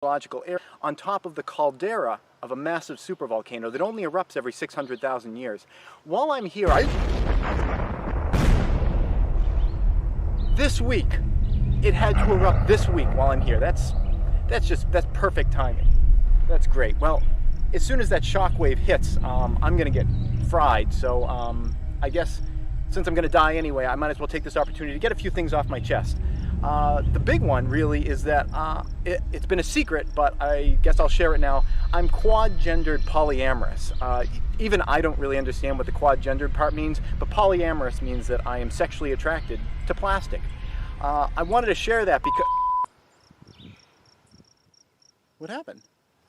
geological area on top of the caldera of a massive supervolcano that only erupts every 600,000 years. While I'm here, this week, it had to erupt this week while I'm here. That's perfect timing. That's great. Well, as soon as that shockwave hits, I'm gonna get fried. So I guess since I'm gonna die anyway, I might as well take this opportunity to get a few things off my chest. The big one really is that it's been a secret, but I guess I'll share it now. I'm quad-gendered polyamorous. Even I don't really understand what the quad-gendered part means, but polyamorous means that I am sexually attracted to plastic. I wanted to share that because... What happened?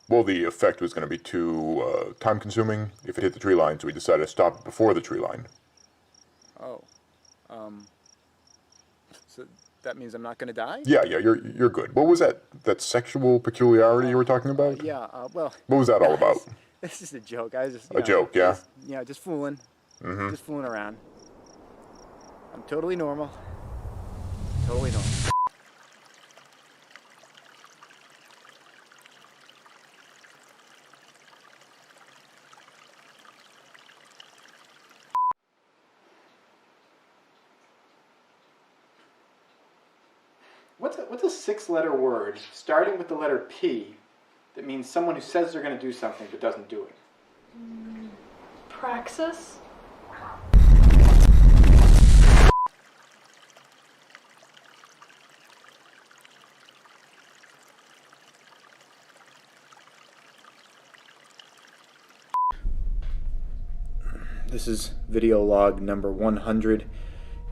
Well, the effect was going to be too time-consuming if it hit the tree line, so we decided to stop it before the tree line. Oh. So that means I'm not going to die? Yeah, you're good. What was that sexual peculiarity you were talking about? Well... What was that all about? This is a joke. I was just... A joke, yeah? Just fooling. Mm-hmm. Just fooling around. I'm totally normal. Totally normal. What's a six-letter word starting with the letter P that means someone who says they're going to do something but doesn't do it? Praxis? This is video log number 100.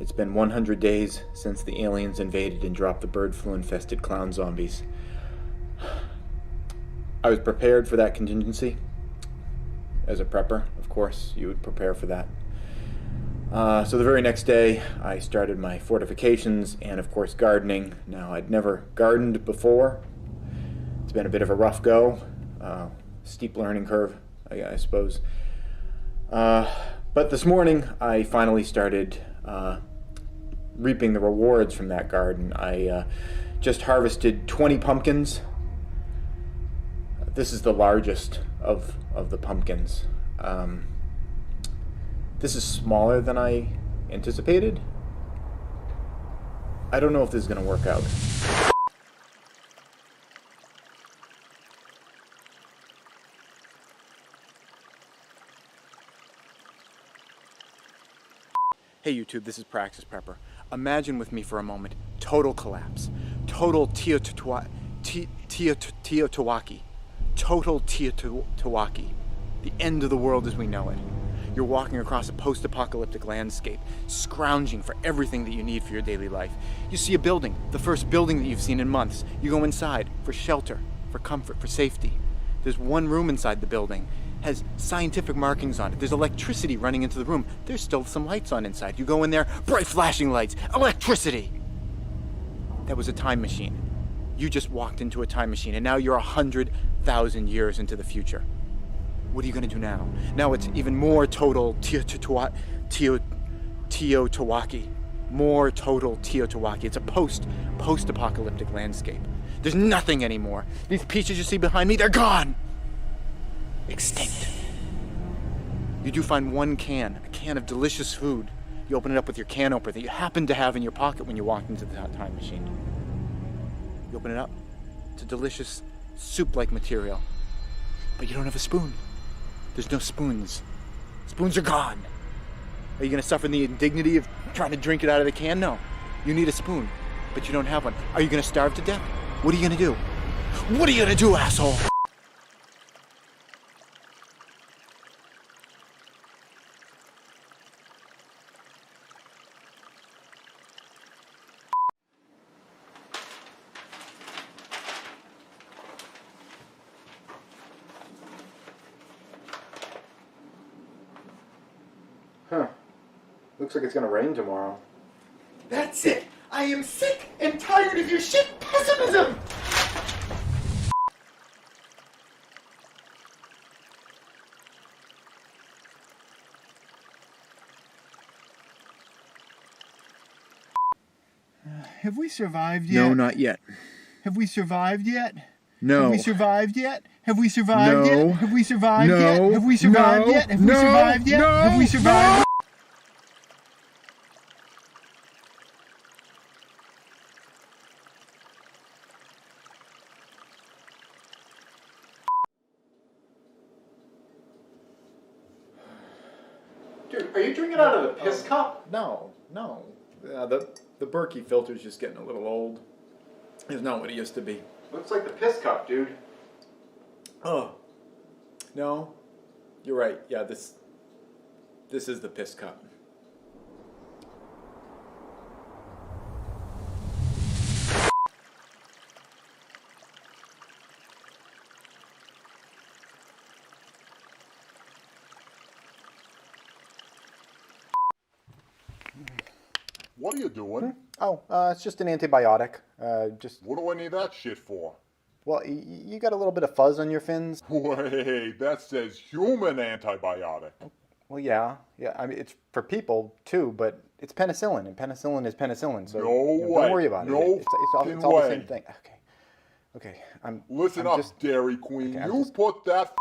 It's been 100 days since the aliens invaded and dropped the bird flu-infested clown zombies. I was prepared for that contingency. As a prepper, of course, you would prepare for that. So the very next day, I started my fortifications and, of course, gardening. Now, I'd never gardened before. It's been a bit of a rough go. Steep learning curve, I suppose. But this morning, I finally started reaping the rewards from that garden. I just harvested 20 pumpkins. This is the largest of the pumpkins. This is smaller than I anticipated. I don't know if this is going to work out. Hey YouTube, this is Praxis Prepper. Imagine with me for a moment, total collapse. Total Teotihuacan. Total Teotihuacan. The end of the world as we know it. You're walking across a post-apocalyptic landscape, scrounging for everything that you need for your daily life. You see a building, the first building that you've seen in months. You go inside for shelter, for comfort, for safety. There's one room inside the building. Has scientific markings on it. There's electricity running into the room. There's still some lights on inside. You go in there, bright flashing lights, electricity. That was a time machine. You just walked into a time machine and now you're 100,000 years into the future. What are you gonna do now? Now it's even more total Teotihuacan. More total Teotihuacan. It's a post-apocalyptic landscape. There's nothing anymore. These peaches you see behind me, they're gone. Extinct. You do find one can, a can of delicious food. You open it up with your can opener that you happen to have in your pocket when you walked into the time machine. You open it up. It's a delicious soup-like material. But you don't have a spoon. There's no spoons. Spoons are gone. Are you going to suffer the indignity of trying to drink it out of the can? No. You need a spoon, but you don't have one. Are you going to starve to death? What are you going to do? What are you going to do, asshole? Looks like it's gonna rain tomorrow. That's it! I am sick and tired of your shit pessimism! Have we survived yet? No, not yet. Have we survived yet? No. Have we survived yet? Have we survived No. yet? Have we survived No. yet? Have we survived No. yet? Have we No. survived yet? No. Have we survived? Dude, are you drinking out of the piss cup? No. The Berkey filter's just getting a little old. It's not what it used to be. Looks like the piss cup, dude. Oh. No. You're right. Yeah, this is the piss cup. What are you doing? Oh, it's just an antibiotic. What do I need that shit for? Well, you got a little bit of fuzz on your fins. Wait, that says human antibiotic. Well, yeah. I mean, it's for people too, but it's penicillin, and penicillin is penicillin. So No don't way. worry about it. No It's all fucking the way. same thing. Okay. Listen I'm up, just- Dairy Queen. Okay, I'm You just- put that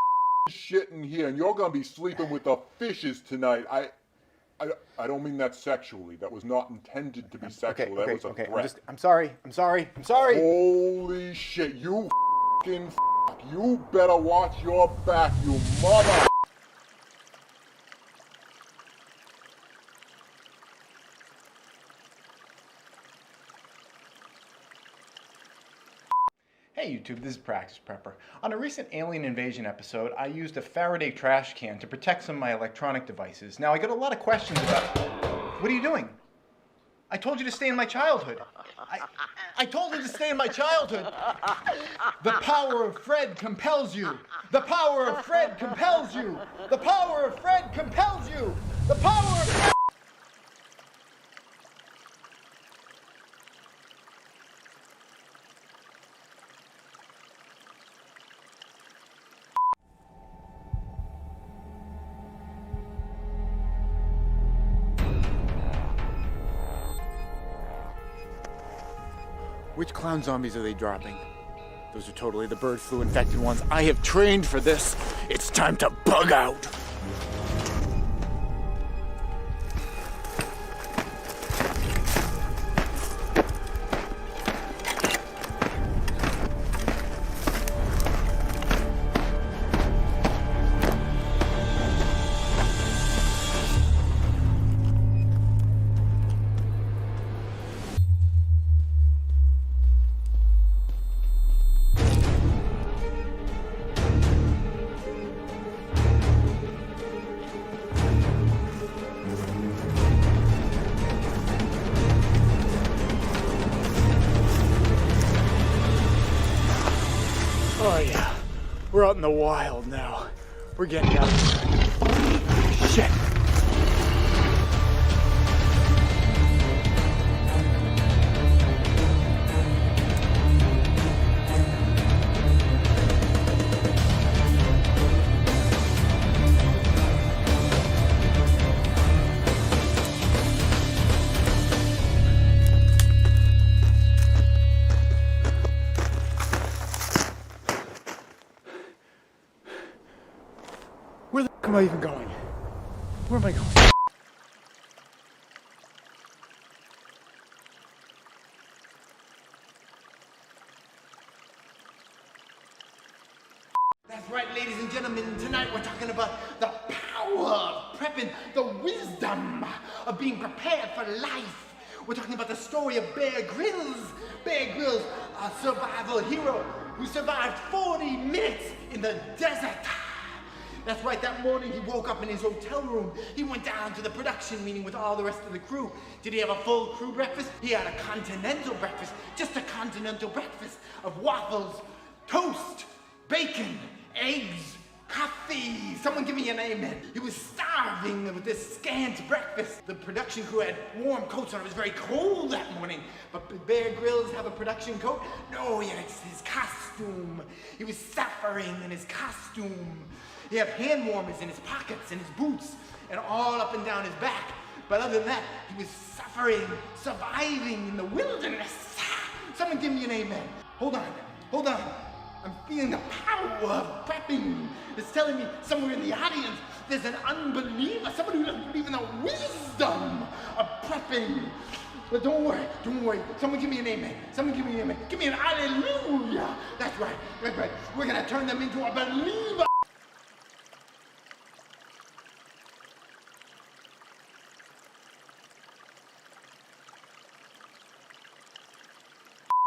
shit in here, and you're gonna be sleeping with the fishes tonight. I don't mean that sexually. That was not intended to be sexual. That was a threat. I'm sorry. Holy shit! You fucking you better watch your back, you mother. Hey YouTube, this is Praxis Prepper. On a recent alien invasion episode, I used a Faraday trash can to protect some of my electronic devices. Now, I got a lot of questions about... What are you doing? I told you to stay in my childhood. I told you to stay in my childhood. The power of Fred compels you. The power of Fred compels you. The power of Fred compels you. The power of Fred... Which clown zombies are they dropping? Those are totally the bird flu infected ones. I have trained for this. It's time to bug out. Oh yeah, we're out in the wild now. We're getting out. Shit. Where the f am I even going? Where am I going? That's right, ladies and gentlemen. Tonight we're talking about the power of prepping, the wisdom of being prepared for life. We're talking about the story of Bear Grylls. Bear Grylls, a survival hero who survived 40 minutes in the desert. That's right, that morning he woke up in his hotel room. He went down to the production meeting with all the rest of the crew. Did he have a full crew breakfast? He had a continental breakfast, just a continental breakfast of waffles, toast, bacon, eggs, coffee. Someone give me an amen. He was starving with this scant breakfast. The production crew had warm coats on. It was very cold that morning. But did Bear Grylls have a production coat? No, he had his costume. He was suffering in his costume. He had hand warmers in his pockets and his boots and all up and down his back. But other than that, he was suffering, surviving in the wilderness. Someone give me an amen. Hold on. I'm feeling the power of prepping. It's telling me somewhere in the audience there's an unbeliever, somebody who doesn't believe in the wisdom of prepping. But don't worry. Someone give me an amen. Someone give me an amen. Give me an hallelujah. That's right. We're gonna turn them into a believer.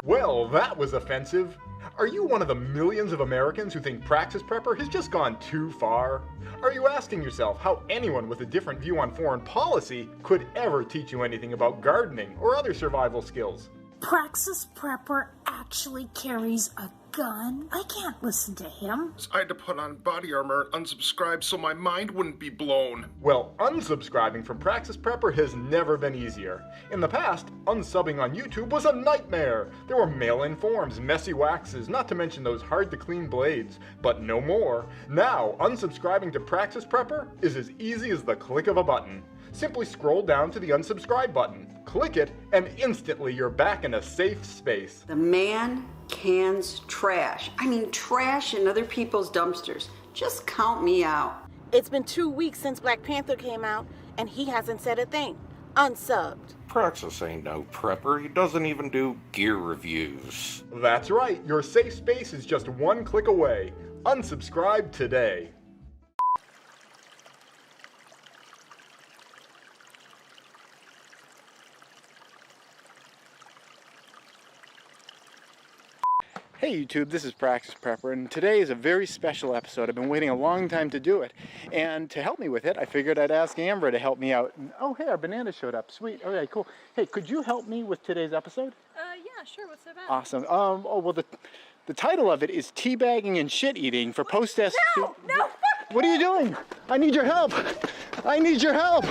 Well, that was offensive. Are you one of the millions of Americans who think Praxis Prepper has just gone too far? Are you asking yourself how anyone with a different view on foreign policy could ever teach you anything about gardening or other survival skills? Praxis Prepper actually carries a gun? I can't listen to him. I had to put on body armor and unsubscribe so my mind wouldn't be blown. Well, unsubscribing from Praxis Prepper has never been easier. In the past, unsubbing on YouTube was a nightmare. There were mail-in forms, messy waxes, not to mention those hard-to-clean blades. But no more. Now, unsubscribing to Praxis Prepper is as easy as the click of a button. Simply scroll down to the unsubscribe button, click it, and instantly you're back in a safe space. The man cans trash. I mean, trash in other people's dumpsters. Just count me out. It's been 2 weeks since Black Panther came out, and he hasn't said a thing. Unsubbed. Praxis ain't no prepper. He doesn't even do gear reviews. That's right, your safe space is just one click away. Unsubscribe today. Hey YouTube, this is Praxis Prepper, and today is a very special episode. I've been waiting a long time to do it, and to help me with it, I figured I'd ask Amber to help me out. Oh, hey, our banana showed up. Sweet. Okay, cool. Hey, could you help me with today's episode? Yeah, sure. What's so bad? Awesome. The title of it is Teabagging and Shit Eating for Post-Test. No! What are you doing? I need your help. I need your help.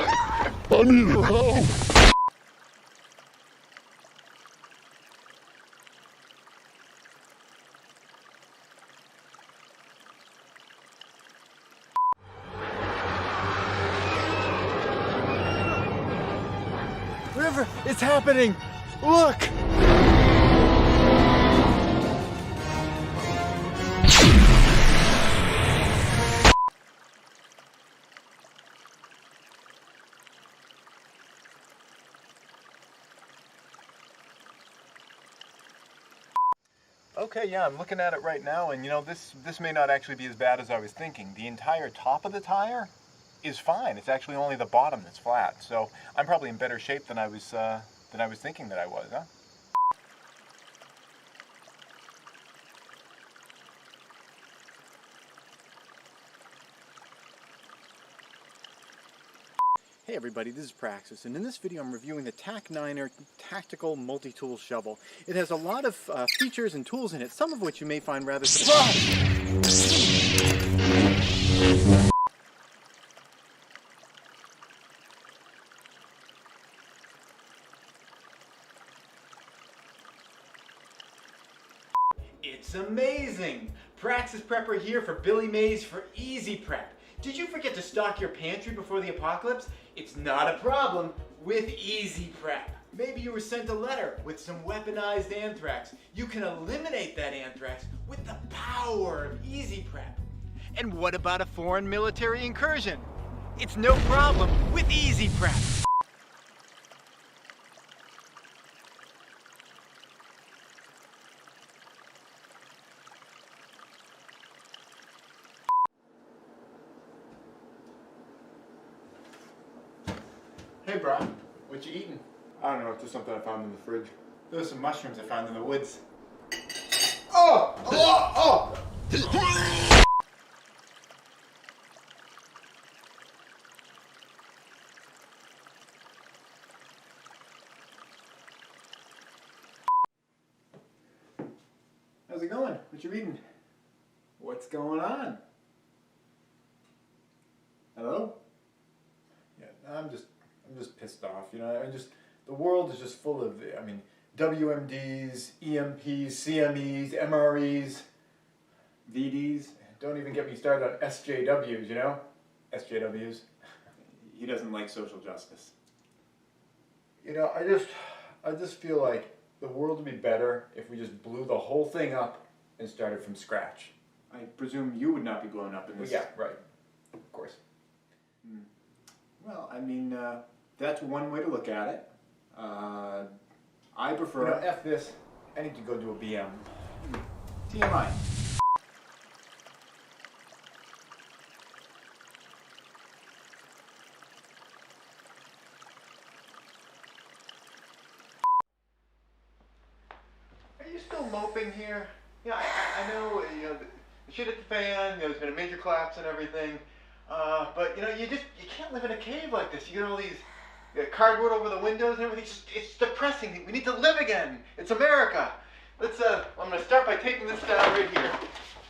I need your help. River, it's happening. Look. Okay, yeah, I'm looking at it right now, and you know, this may not actually be as bad as I was thinking. The entire top of the tire is fine. It's actually only the bottom that's flat. So I'm probably in better shape than I was thinking that I was, huh? Hey everybody, this is Praxis, and in this video I'm reviewing the TAC9er Tactical Multi-Tool Shovel. It has a lot of features and tools in it, some of which you may find rather surprising. It's amazing! Praxis Prepper here for Billy Mays for Easy Prep. Did you forget to stock your pantry before the apocalypse? It's not a problem with Easy Prep. Maybe you were sent a letter with some weaponized anthrax. You can eliminate that anthrax with the power of Easy Prep. And what about a foreign military incursion? It's no problem with Easy Prep. Hey bro, what you eating? I don't know, it's just something I found in the fridge. Those are some mushrooms I found in the woods. Oh! How's it going? What you reading? What's going on? Hello? Yeah, I'm just pissed off, you know. The world is just full of, I mean, WMDs, EMPs, CMEs, MREs, VDs. Don't even get me started on SJWs, you know? SJWs. He doesn't like social justice. You know, I just feel like the world would be better if we just blew the whole thing up and started from scratch. I presume you would not be growing up in this. Yeah, right. Of course. Well, I mean, that's one way to look at it. I prefer. You know, F this. I need to go do a BM. TMI. Are you still moping here? Yeah, I know, you know, the shit at the fan, you know, there's been a major collapse and everything. But, you know, you can't live in a cave like this. You get all these cardboard over the windows and everything. It's depressing. We need to live again. It's America. Let's, I'm going to start by taking this down right here.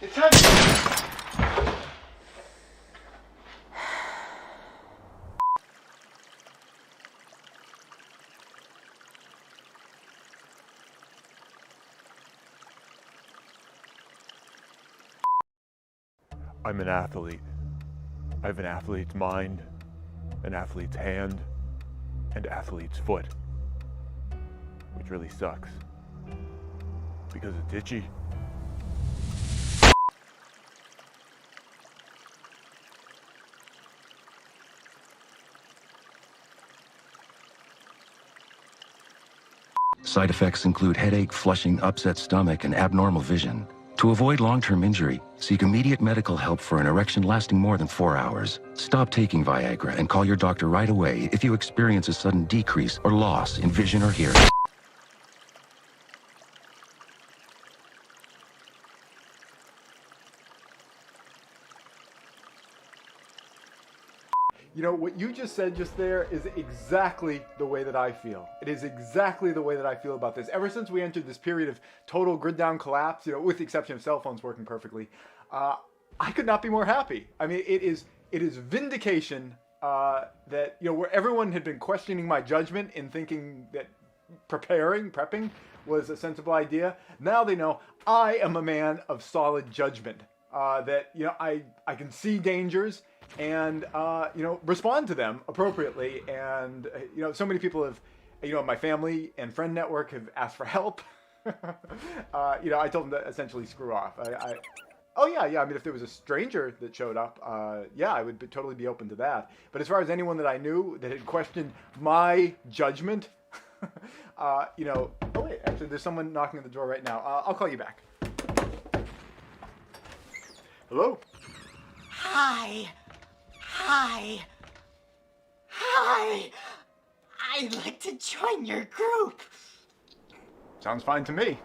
It's time to... I'm an athlete. I have an athlete's mind, an athlete's hand, and athlete's foot. Which really sucks. Because it's itchy. Side effects include headache, flushing, upset stomach, and abnormal vision. To avoid long-term injury, seek immediate medical help for an erection lasting more than 4 hours. Stop taking Viagra and call your doctor right away if you experience a sudden decrease or loss in vision or hearing. You know, what you just said just there is exactly the way that I feel. It is exactly the way that I feel about this. Ever since we entered this period of total grid down collapse, you know, with the exception of cell phones working perfectly, I could not be more happy. I mean, it is vindication that, you know, where everyone had been questioning my judgment and thinking that prepping was a sensible idea. Now they know I am a man of solid judgment. That, you know, I can see dangers and, you know, respond to them appropriately. And, you know, so many people have, you know, my family and friend network have asked for help. You know, I told them to essentially screw off. Oh yeah. I mean, if there was a stranger that showed up, yeah, I would totally be open to that. But as far as anyone that I knew that had questioned my judgment, you know, oh wait, actually there's someone knocking at the door right now. I'll call you back. Hello? Hi. I'd like to join your group. Sounds fine to me.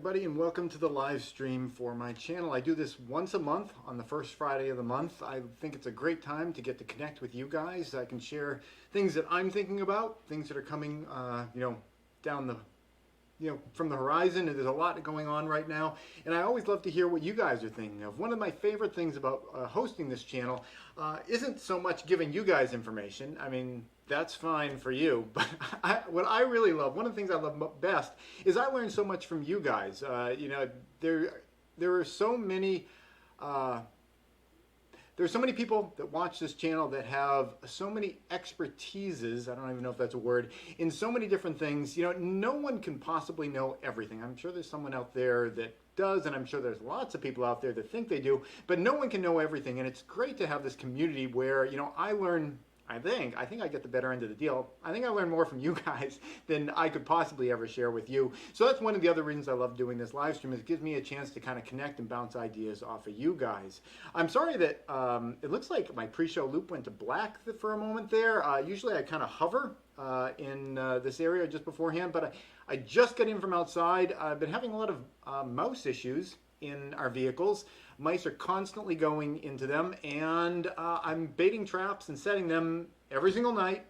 everybody, and welcome to the live stream for my channel. I do this once a month on the first Friday of the month. I think it's a great time to get to connect with you guys. I can share things that I'm thinking about, things that are coming, down the, from the horizon. And there's a lot going on right now, and I always love to hear what you guys are thinking of. One of my favorite things about hosting this channel isn't so much giving you guys information. I mean, that's fine for you, but what I really love, one of the things I love best, is I learn so much from you guys. There are so many there's so many people that watch this channel that have so many expertises, I don't even know if that's a word, in so many different things. No one can possibly know everything. I'm sure there's someone out there that does, and I'm sure there's lots of people out there that think they do, but no one can know everything. And it's great to have this community where, I learn, I think I get the better end of the deal. I think I learn more from you guys than I could possibly ever share with you. So that's one of the other reasons I love doing this live stream, is it gives me a chance to kind of connect and bounce ideas off of you guys. I'm sorry that it looks like my pre-show loop went to black for a moment there. Usually I kind of hover in this area just beforehand, but I just got in from outside. I've been having a lot of mouse issues in our vehicles. Mice are constantly going into them, and I'm baiting traps and setting them every single night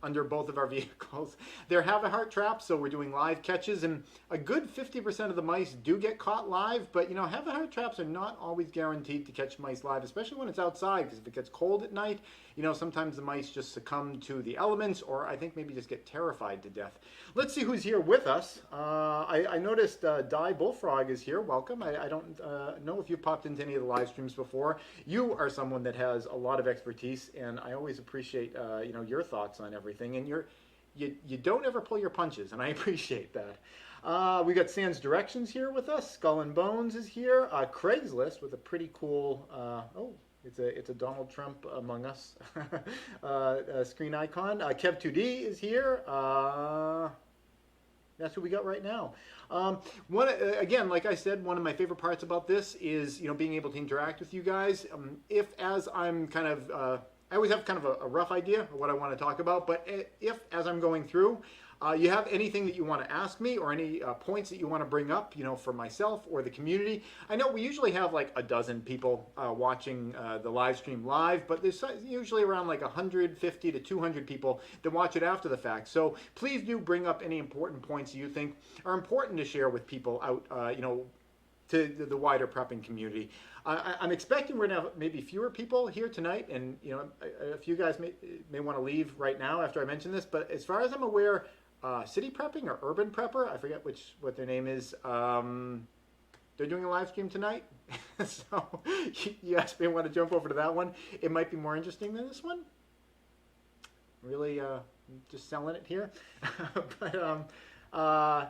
under both of our vehicles. They're have-a-heart traps, so we're doing live catches, and a good 50% of the mice do get caught live, but have-a-heart traps are not always guaranteed to catch mice live, especially when it's outside, because if it gets cold at night, sometimes the mice just succumb to the elements, or I think maybe just get terrified to death. Let's see who's here with us. I noticed Die Bullfrog is here. Welcome. I don't know if you popped into any of the live streams before. You are someone that has a lot of expertise, and I always appreciate your thoughts on everything, and you don't ever pull your punches, and I appreciate that. We got Sans Directions here with us. Skull and Bones is here. Craigslist with a pretty cool it's a Donald Trump among us screen icon. Kev2D is here. That's what we got right now. Again, like I said, one of my favorite parts about this is being able to interact with you guys. As I'm kind of I always have kind of a rough idea of what I want to talk about, but if, as I'm going through, you have anything that you want to ask me, or any points that you want to bring up, for myself or the community. I know we usually have like a dozen people watching the live stream live, but there's usually around like 150 to 200 people that watch it after the fact. So please do bring up any important points you think are important to share with people out, to the wider prepping community. I'm expecting we're going to have maybe fewer people here tonight, and a few guys may want to leave right now after I mention this, but as far as I'm aware, City Prepping or Urban Prepper, I forget what their name is, they're doing a live stream tonight. So you guys may want to jump over to that one. It might be more interesting than this one. Really just selling it here. But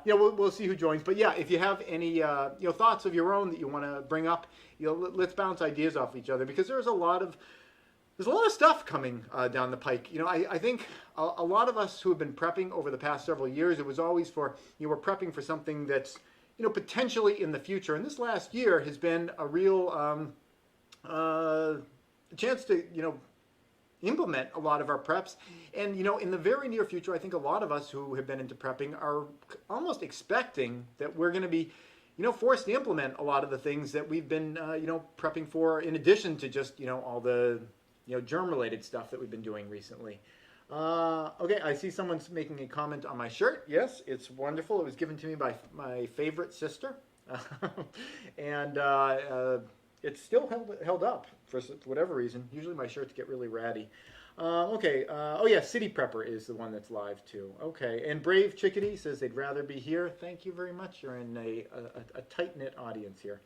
we'll see who joins. But yeah, if you have any thoughts of your own that you want to bring up, let's bounce ideas off each other, because there's a lot of stuff coming down the pike. I think a lot of us who have been prepping over the past several years, it was always for, we're prepping for something that's, potentially in the future. And this last year has been a real chance to, implement a lot of our preps. And, in the very near future, I think a lot of us who have been into prepping are almost expecting that we're going to be, forced to implement a lot of the things that we've been, prepping for, in addition to just, all the, germ-related stuff that we've been doing recently. Okay, I see someone's making a comment on my shirt. Yes, it's wonderful. It was given to me by my favorite sister. And it's still held up for whatever reason. Usually my shirts get really ratty. Okay, oh yeah, City Prepper is the one that's live too. Okay, and Brave Chickadee says they'd rather be here. Thank you very much. You're in a tight-knit audience here.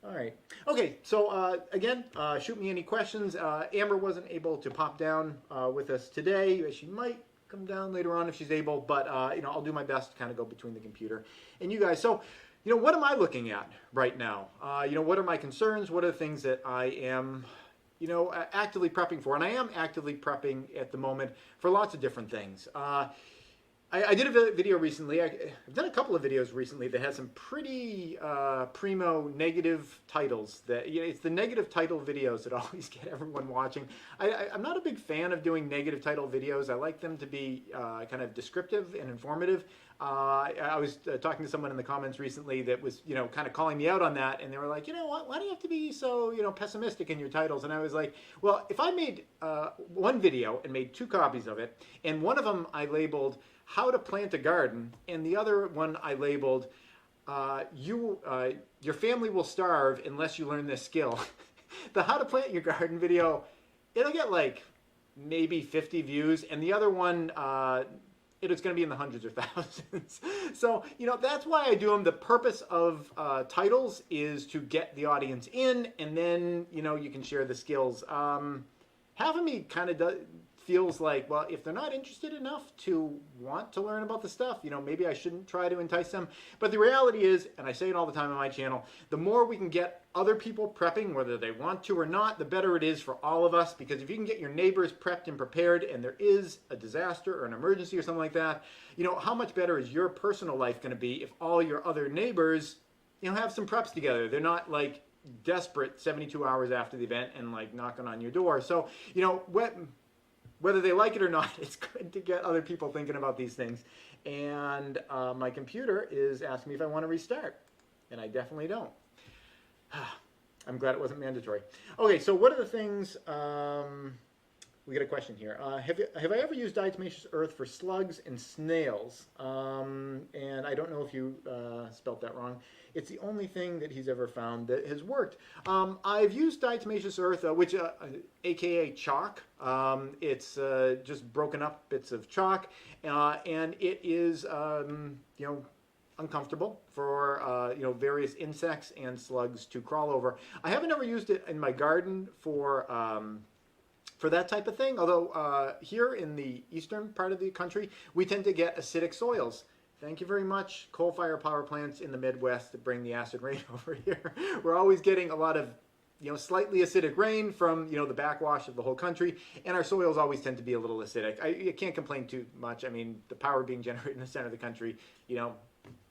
All right. Okay, so again, shoot me any questions. Amber wasn't able to pop down with us today. She might come down later on if she's able, but I'll do my best to kind of go between the computer and you guys. So, what am I looking at right now? What are my concerns? What are the things that I am, actively prepping for? And I am actively prepping at the moment for lots of different things. I did a video recently. I've done a couple of videos recently that had some pretty primo negative titles. That it's the negative title videos that always get everyone watching. I'm not a big fan of doing negative title videos. I like them to be kind of descriptive and informative. I was talking to someone in the comments recently that was, kind of calling me out on that, and they were like, you know what, why do you have to be so, pessimistic in your titles? And I was like, well, if I made one video and made 2 copies of it, and one of them I labeled How to Plant a Garden, and the other one I labeled Your Family Will Starve Unless You Learn This Skill. The How to Plant Your Garden video, it'll get like maybe 50 views, and the other one, it's going to be in the hundreds or thousands. So, that's why I do them. The purpose of titles is to get the audience in, and then, you can share the skills. Having me kind of feels like, well, if they're not interested enough to want to learn about the stuff, maybe I shouldn't try to entice them. But the reality is, and I say it all the time on my channel, the more we can get other people prepping, whether they want to or not, the better it is for all of us. Because if you can get your neighbors prepped and prepared, and there is a disaster or an emergency or something like that, how much better is your personal life going to be if all your other neighbors, have some preps together? They're not like desperate 72 hours after the event and like knocking on your door. So, whether they like it or not, it's good to get other people thinking about these things. And my computer is asking me if I want to restart, and I definitely don't. I'm glad it wasn't mandatory. Okay, so what are the things, we got a question here. Have I ever used diatomaceous earth for slugs and snails? And I don't know if you spelt that wrong. It's the only thing that he's ever found that has worked. I've used diatomaceous earth, which, aka chalk. It's just broken up bits of chalk, and it is, uncomfortable for various insects and slugs to crawl over. I haven't ever used it in my garden for that type of thing. Although here in the eastern part of the country, we tend to get acidic soils. Thank you very much, coal-fired power plants in the Midwest that bring the acid rain over here. We're always getting a lot of slightly acidic rain from, the backwash of the whole country, and our soils always tend to be a little acidic. I can't complain too much. I mean, the power being generated in the center of the country,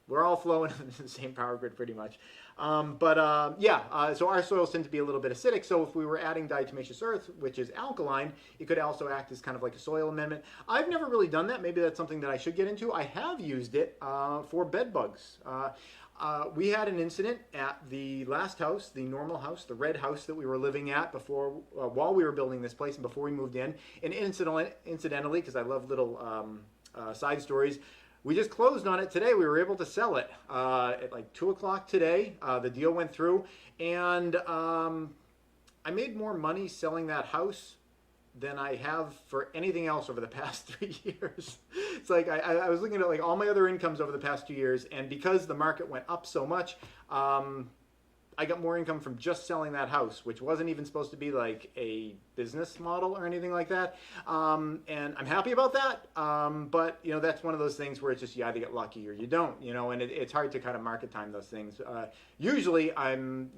we're all flowing in the same power grid pretty much. So our soils tend to be a little bit acidic. So if we were adding diatomaceous earth, which is alkaline, it could also act as kind of like a soil amendment. I've never really done that. Maybe that's something that I should get into. I have used it for bed bugs. We had an incident at the last house, the normal house, the red house that we were living at before, while we were building this place and before we moved in. And incidentally, because I love little side stories, we just closed on it today. We were able to sell it at like 2 o'clock today. The deal went through, and I made more money selling that house than I have for anything else over the past 3 years. It's like I was looking at like all my other incomes over the past 2 years, and because the market went up so much, I got more income from just selling that house, which wasn't even supposed to be like a business model or anything like that. And I'm happy about that. But, that's one of those things where it's just you either get lucky or you don't, and it's hard to kind of market time those things. Usually I'm,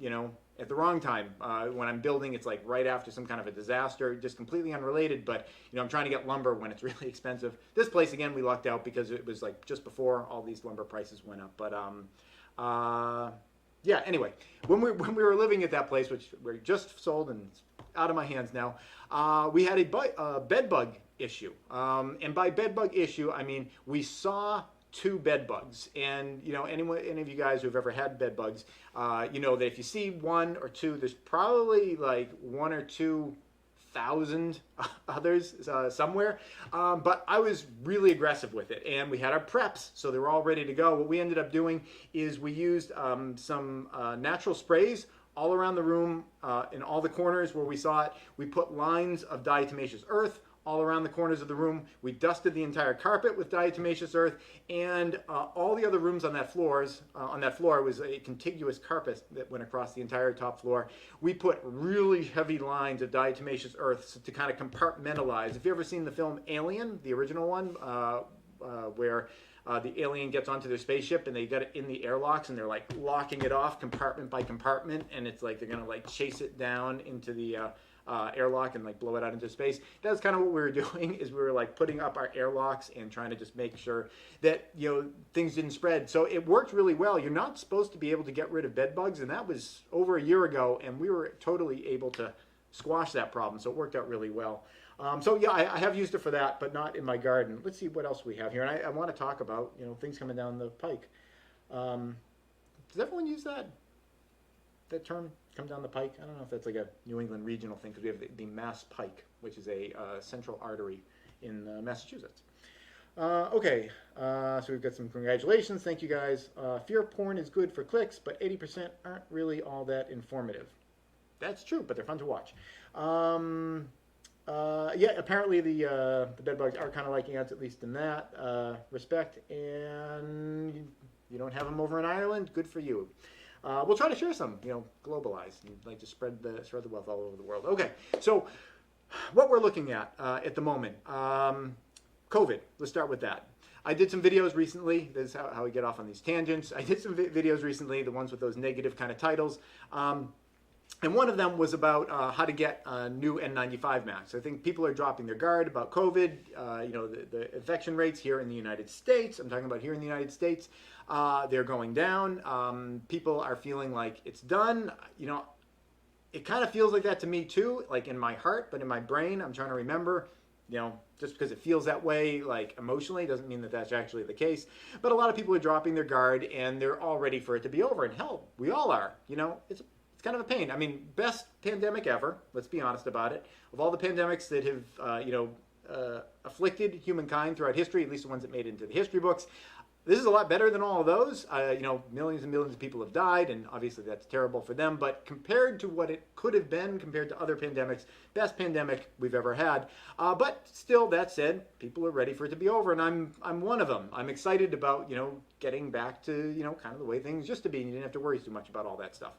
at the wrong time. When I'm building, it's like right after some kind of a disaster, just completely unrelated. But, I'm trying to get lumber when it's really expensive. This place, again, we lucked out because it was like just before all these lumber prices went up. But, yeah, anyway, when we were living at that place, which we just sold and it's out of my hands now, we had a bed bug issue. And by bed bug issue, I mean we saw 2 bed bugs. And, any of you guys who've ever had bed bugs, you know that if you see 1 or 2, there's probably like 1 or 2 thousand others somewhere, but I was really aggressive with it, and we had our preps, so they were all ready to go. What we ended up doing is we used some natural sprays all around the room, in all the corners where we saw it. We put lines of diatomaceous earth all around the corners of the room. We dusted the entire carpet with diatomaceous earth, and all the other rooms on that floor was a contiguous carpet that went across the entire top floor. We put really heavy lines of diatomaceous earth to kind of compartmentalize. If you ever seen the film Alien, the original one, where the alien gets onto their spaceship and they got it in the airlocks and they're like locking it off compartment by compartment, and it's like they're gonna like chase it down into the airlock and like blow it out into space. That's kind of what we were doing, is we were like putting up our airlocks and trying to just make sure that things didn't spread. So it worked really well. You're not supposed to be able to get rid of bed bugs, and that was over a year ago, and we were totally able to squash that problem. So it worked out really well. So yeah, I have used it for that, but not in my garden. Let's see what else we have here. And I want to talk about, you know, things coming down the pike. Does everyone use that term, come down the pike? I don't know if that's like a New England regional thing, because we have the Mass Pike, which is a central artery in Massachusetts. Okay, so we've got some congratulations. Thank you guys. Fear porn is good for clicks, but 80% aren't really all that informative. That's true, but they're fun to watch. Yeah, apparently the bedbugs are kind of like ants, at least in that respect. And you don't have them over in Ireland? Good for you. We'll try to share some, you know, globalize and like to spread the wealth all over the world. Okay, so what we're looking at the moment, COVID. Let's start with that. I did some videos recently. This is how we get off on these tangents. I did some videos recently, the ones with those negative kind of titles. And one of them was about how to get new N95 masks. I think people are dropping their guard about COVID. You know, the infection rates here in the United States, I'm talking about here in the United States, they're going down. People are feeling like it's done. You know, it kind of feels like that to me too, like in my heart, but in my brain, I'm trying to remember, you know, just because it feels that way, like emotionally, doesn't mean that that's actually the case. But a lot of people are dropping their guard and they're all ready for it to be over. And hell, we all are, you know, it's kind of a pain. I mean, best pandemic ever, let's be honest about it. Of all the pandemics that have, you know, afflicted humankind throughout history, at least the ones that made it into the history books, this is a lot better than all of those. You know, millions and millions of people have died, and obviously that's terrible for them. But compared to what it could have been, compared to other pandemics, best pandemic we've ever had. But still, that said, people are ready for it to be over, and I'm one of them. I'm excited about, you know, getting back to, you know, kind of the way things used to be, and you didn't have to worry too much about all that stuff.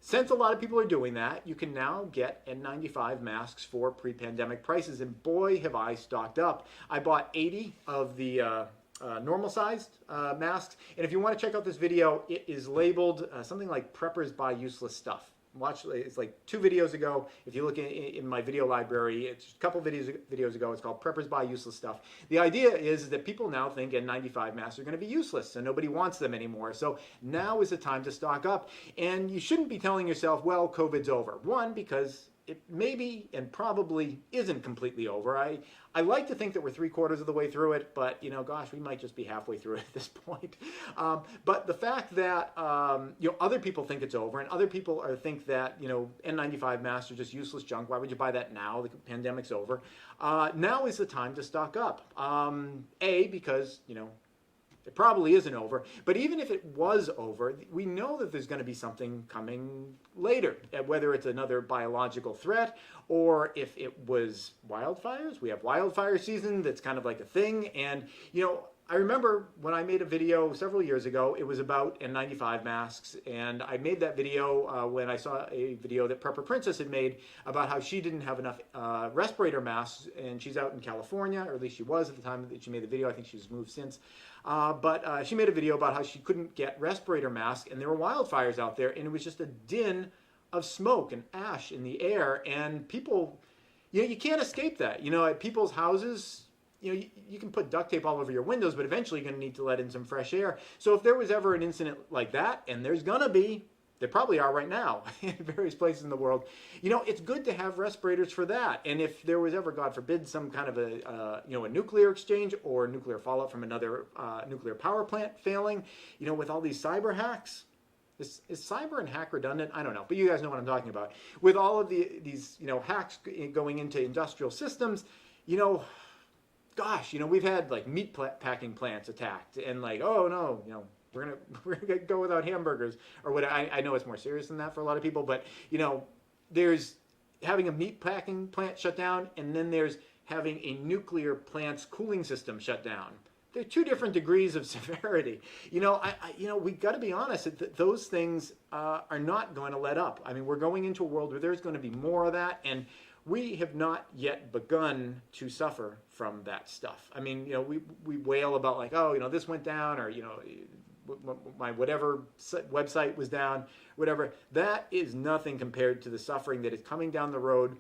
Since a lot of people are doing that, you can now get N95 masks for pre-pandemic prices, and boy, have I stocked up. I bought 80 of the normal-sized masks, and if you want to check out this video, it is labeled something like Preppers Buy Useless Stuff. Watch, it's like 2 videos ago. If you look in my video library, it's a couple videos ago. It's called Preppers Buy Useless Stuff. The idea is that people now think N95 masks are going to be useless, and nobody wants them anymore. So now is the time to stock up. And you shouldn't be telling yourself, well, COVID's over. One, because it maybe and probably isn't completely over. I like to think that we're 3/4 of the way through it, but, you know, gosh, we might just be halfway through it at this point. But the fact that, you know, other people think it's over, and other people think that, you know, N95 masks are just useless junk. Why would you buy that now? The pandemic's over. Now is the time to stock up. Because, you know, it probably isn't over, but even if it was over, we know that there's going to be something coming later, whether it's another biological threat or if it was wildfires. We have wildfire season that's kind of like a thing, and, you know, I remember when I made a video several years ago, it was about N95 masks, and I made that video when I saw a video that Prepper Princess had made about how she didn't have enough respirator masks, and she's out in California, or at least she was at the time that she made the video. I think she's moved since. But she made a video about how she couldn't get respirator masks, and there were wildfires out there, and it was just a din of smoke and ash in the air, and people, you know, you can't escape that. You know, at people's houses, you know, you can put duct tape all over your windows, but eventually you're going to need to let in some fresh air. So if there was ever an incident like that, and there's going to be, there probably are right now in various places in the world, you know, it's good to have respirators for that. And if there was ever, God forbid, some kind of a, you know, a nuclear exchange or nuclear fallout from another nuclear power plant failing, you know, with all these cyber hacks, is cyber and hack redundant? I don't know, but you guys know what I'm talking about. With all of these, you know, hacks going into industrial systems, you know, gosh, you know, we've had like meat packing plants attacked, and like, oh no, you know, we're gonna go without hamburgers or what. I know it's more serious than that for a lot of people, but, you know, there's having a meat packing plant shut down, and then there's having a nuclear plant's cooling system shut down. They're 2 different degrees of severity. You know, you know, we got to be honest that those things are not going to let up. I mean, we're going into a world where there's going to be more of that, and we have not yet begun to suffer from that stuff. I mean, you know, we wail about like, oh, you know, this went down, or, you know, my whatever website was down, whatever. That is nothing compared to the suffering that is coming down the road.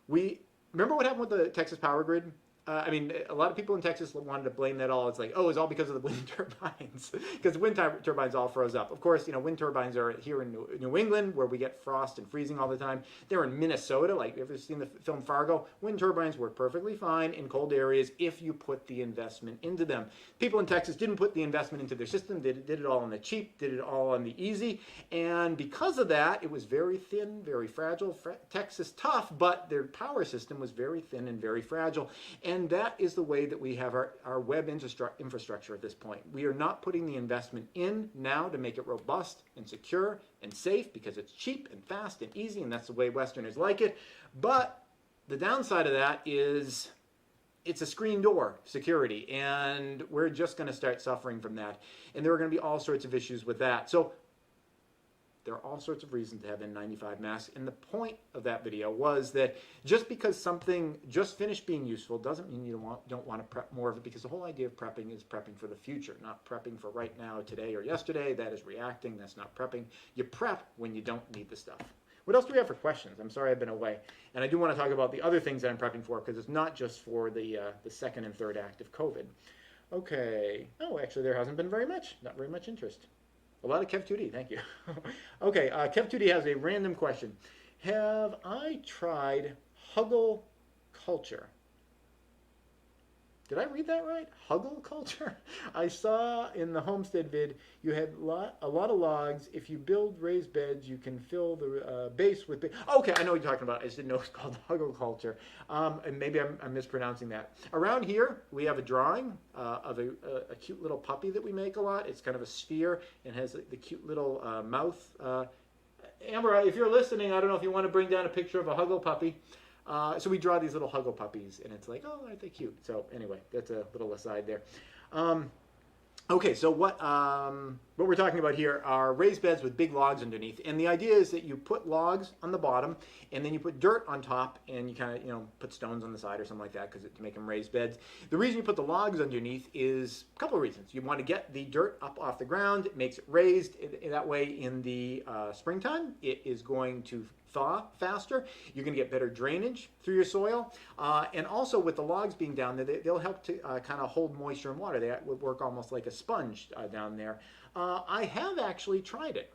Remember what happened with the Texas power grid? I mean, a lot of people in Texas wanted to blame that all. It's like, oh, it's all because of the wind turbines, because wind turbines all froze up. Of course, wind turbines are here in New England, where we get frost and freezing all the time. They're in Minnesota. Like, you ever seen the film Fargo? Wind turbines work perfectly fine in cold areas if you put the investment into them. People in Texas didn't put the investment into their system. They did it all on the cheap, did it all on the easy, and because of that, it was very thin, very fragile. Texas tough, but their power system was very thin and very fragile. And that is the way that we have our web infrastructure at this point. We are not putting the investment in now to make it robust and secure and safe because it's cheap and fast and easy, and that's the way Westerners like it. But the downside of that is it's a screen door security, and we're just going to start suffering from that. And there are going to be all sorts of issues with that. So there are all sorts of reasons to have N95 masks, and the point of that video was that just because something just finished being useful doesn't mean you don't want to prep more of it, because the whole idea of prepping is prepping for the future, not prepping for right now, today, or yesterday. That is reacting. That's not prepping. You prep when you don't need the stuff. What else do we have for questions? I'm sorry I've been away. And I do want to talk about the other things that I'm prepping for, because it's not just for the second and third act of COVID. Okay. Oh, actually, there hasn't been very much. Not very much interest. A lot of Kev2D, thank you. Okay, Kev2D has a random question. Have I tried Huggle culture? Did I read that right? Huggle culture? I saw in the Homestead vid you had a lot of logs. If you build raised beds, you can fill the base with... Okay, I know what you're talking about. I just didn't know it's called Huggle culture. And maybe I'm mispronouncing that. Around here, we have a drawing of a cute little puppy that we make a lot. It's kind of a sphere and has the cute little mouth. Amber, if you're listening, I don't know if you want to bring down a picture of a Huggle puppy. So we draw these little Huggle puppies, and it's like, oh, aren't they cute? So anyway, that's a little aside there. Okay, so what we're talking about here are raised beds with big logs underneath, and the idea is that you put logs on the bottom, and then you put dirt on top, and you kind of put stones on the side or something like that to make them raised beds. The reason you put the logs underneath is a couple of reasons. You want to get the dirt up off the ground. It makes it raised. That way, in the springtime, it is going to thaw faster. You're going to get better drainage through your soil. And also with the logs being down there, they'll help to kind of hold moisture and water. They would work almost like a sponge down there. I have actually tried it.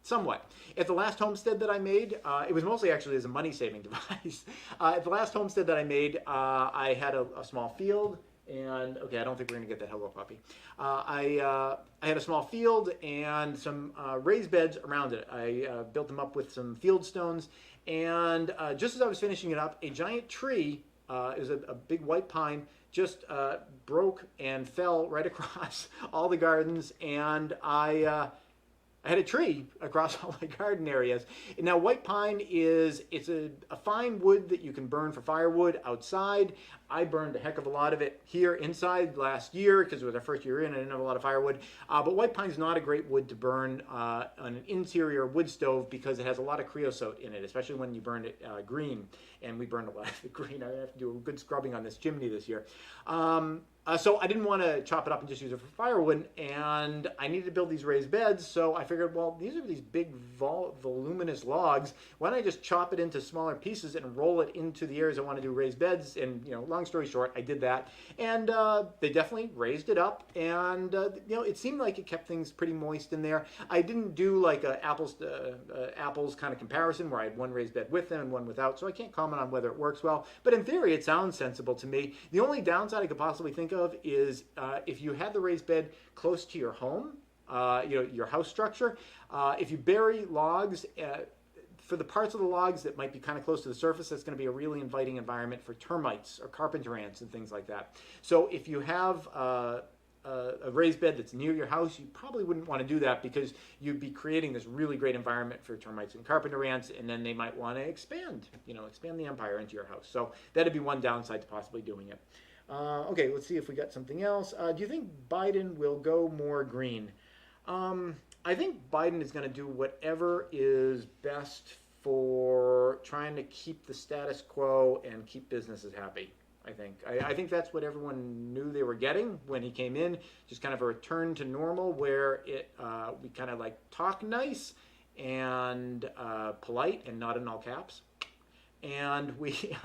Somewhat. At the last homestead that I made, it was mostly actually as a money-saving device. At the last homestead that I made, I had a small field. And okay, I don't think we're gonna get that Hello Puppy. I had a small field and some raised beds around it. I built them up with some field stones, and just as I was finishing it up, a giant tree, it was a big white pine, just broke and fell right across all the gardens, and I had a tree across all my garden areas. Now, white pine it's a fine wood that you can burn for firewood outside. I burned a heck of a lot of it here inside last year because it was our first year in. I didn't have a lot of firewood. But white pine is not a great wood to burn on an interior wood stove because it has a lot of creosote in it, especially when you burn it green. And we burned a lot of it green. I have to do a good scrubbing on this chimney this year. So I didn't want to chop it up and just use it for firewood, and I needed to build these raised beds, so I figured, well, these are these big voluminous logs. Why don't I just chop it into smaller pieces and roll it into the areas I want to do raised beds? And, long story short, I did that, and they definitely raised it up, and, it seemed like it kept things pretty moist in there. I didn't do like a apples kind of comparison where I had one raised bed with them and one without, so I can't comment on whether it works well, but in theory, it sounds sensible to me. The only downside I could possibly think of is if you had the raised bed close to your home, your house structure, if you bury logs, for the parts of the logs that might be kind of close to the surface, that's going to be a really inviting environment for termites or carpenter ants and things like that. So if you have a raised bed that's near your house, you probably wouldn't want to do that because you'd be creating this really great environment for termites and carpenter ants, and then they might want to expand the empire into your house. So that'd be one downside to possibly doing it. Okay, let's see if we got something else. Do you think Biden will go more green? I think Biden is going to do whatever is best for trying to keep the status quo and keep businesses happy. I think that's what everyone knew they were getting when he came in, just kind of a return to normal where we kind of like talk nice and polite and not in all caps. And we...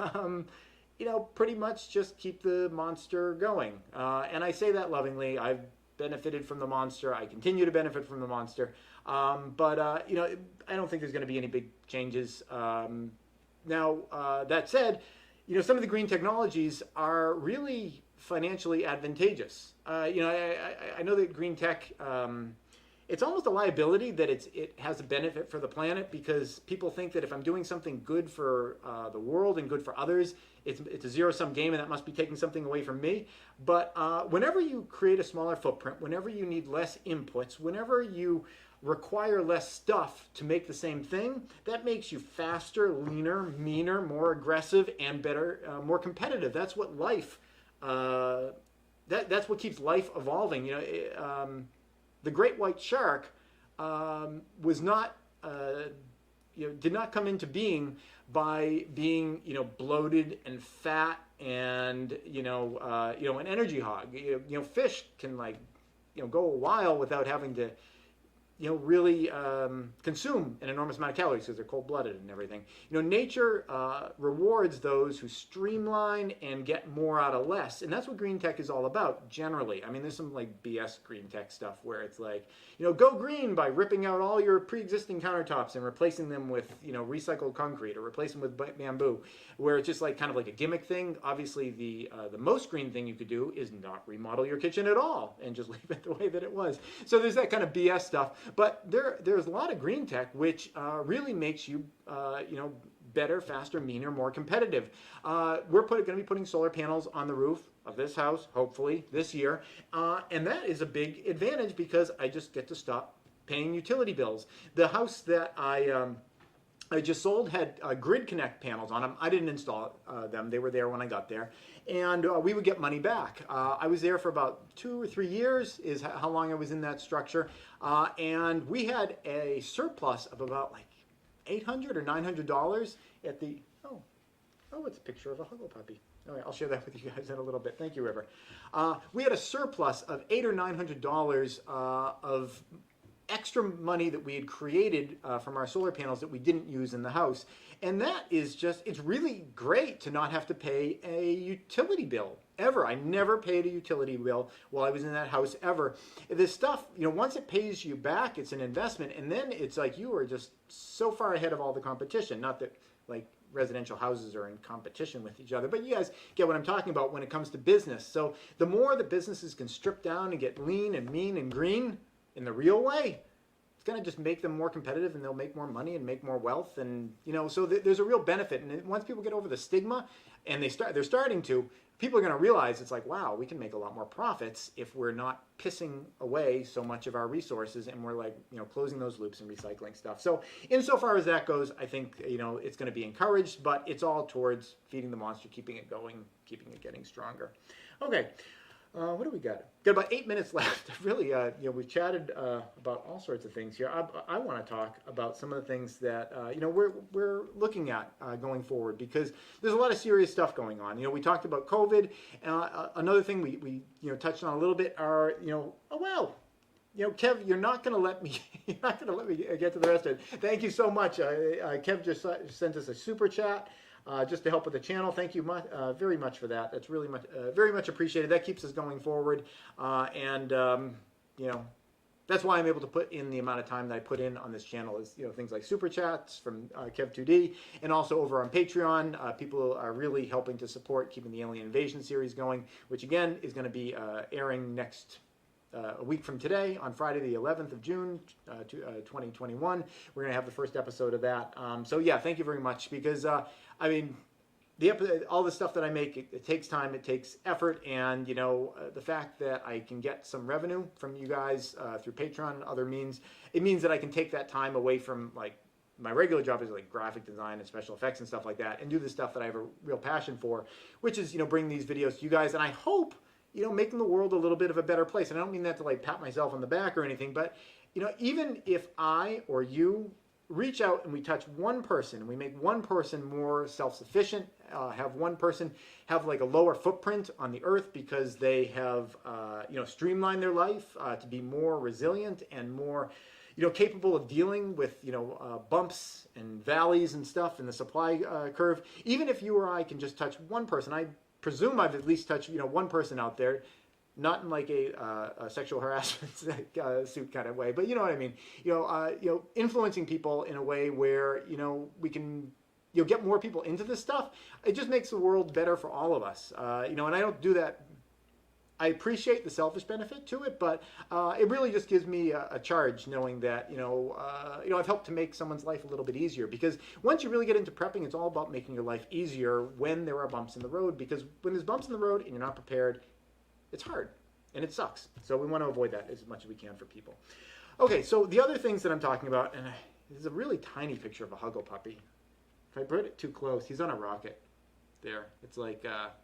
pretty much just keep the monster going. And I say that lovingly. I've benefited from the monster. I continue to benefit from the monster. But I don't think there's going to be any big changes. Now, that said, some of the green technologies are really financially advantageous. I know that green tech, it's almost a liability that it has a benefit for the planet, because people think that if I'm doing something good for the world and good for others, it's a zero-sum game, and that must be taking something away from me. But whenever you create a smaller footprint, whenever you need less inputs, whenever you require less stuff to make the same thing, that makes you faster, leaner, meaner, more aggressive, and better, more competitive. That's what life, that's what keeps life evolving. The great white shark was not, did not come into being by being, bloated and fat and, an energy hog. Fish can go a while without having to, really consume an enormous amount of calories because they're cold-blooded and everything. Nature rewards those who streamline and get more out of less, and that's what green tech is all about, generally. I mean, there's some BS green tech stuff where it's go green by ripping out all your pre-existing countertops and replacing them with, recycled concrete, or replace them with bamboo, where it's just kind of like a gimmick thing. Obviously, the most green thing you could do is not remodel your kitchen at all and just leave it the way that it was. So there's that kind of BS stuff. But there's a lot of green tech which really makes you, better, faster, meaner, more competitive. We're going to be putting solar panels on the roof of this house, hopefully, this year. And that is a big advantage because I just get to stop paying utility bills. The house that I just sold had Grid Connect panels on them. I didn't install them. They were there when I got there. And we would get money back. I was there for about 2 or 3 years is how long I was in that structure. And we had a surplus of about $800 or $900 at the, oh, it's a picture of a Huggle puppy. All right, I'll share that with you guys in a little bit. Thank you, River. We had a surplus of $800 or $900 of extra money that we had created from our solar panels that we didn't use in the house. And that is just, it's really great to not have to pay a utility bill ever. I never paid a utility bill while I was in that house ever. This stuff, once it pays you back, it's an investment, and then it's you are just so far ahead of all the competition. Not that residential houses are in competition with each other, but you guys get what I'm talking about when it comes to business. So the more that businesses can strip down and get lean and mean and green in the real way, it's going to just make them more competitive, and they'll make more money and make more wealth. And, so there's a real benefit. And once people get over the stigma, and they're starting to, people are going to realize it's wow, we can make a lot more profits if we're not pissing away so much of our resources, and we're closing those loops and recycling stuff. So insofar as that goes, I think, it's going to be encouraged, but it's all towards feeding the monster, keeping it going, keeping it getting stronger. Okay. What do we got? Got about 8 minutes left. Really, we've chatted about all sorts of things here. I want to talk about some of the things that we're looking at going forward, because there's a lot of serious stuff going on. We talked about COVID. Another thing we touched on a little bit are Kev, you're not going to let me get to the rest of it. Thank you so much. Kev just sent us a super chat. Just to help with the channel. Thank you very much for that. That's really very much appreciated. That keeps us going forward, and that's why I'm able to put in the amount of time that I put in on this channel. Is things like super chats from Kev2D, and also over on Patreon, people are really helping to support keeping the Alien Invasion series going, which again is going to be airing next. A week from today, on Friday the 11th of June, 2021, we're going to have the first episode of that. So yeah, thank you very much, because all the stuff that I make, it takes time, it takes effort, and the fact that I can get some revenue from you guys through Patreon and other means, it means that I can take that time away from my regular job is graphic design and special effects and stuff like that, and do the stuff that I have a real passion for, which is bring these videos to you guys, and I hope making the world a little bit of a better place. And I don't mean that to pat myself on the back or anything, but even if I or you reach out and we touch one person, and we make one person more self-sufficient, have one person have a lower footprint on the earth because they have streamlined their life to be more resilient and more capable of dealing with, bumps and valleys and stuff in the supply curve. Even if you or I can just touch one person, I presume I've at least touched, one person out there, not in like a sexual harassment suit kind of way, but you know what I mean. Influencing people in a way where, we can, get more people into this stuff. It just makes the world better for all of us. And I don't do that. I appreciate the selfish benefit to it, but it really just gives me a charge knowing that, I've helped to make someone's life a little bit easier. Because once you really get into prepping, it's all about making your life easier when there are bumps in the road. Because when there's bumps in the road and you're not prepared, it's hard and it sucks. So we want to avoid that as much as we can for people. Okay, so the other things that I'm talking about, and this is a really tiny picture of a Huggle puppy. If I put it too close, he's on a rocket there. It's like that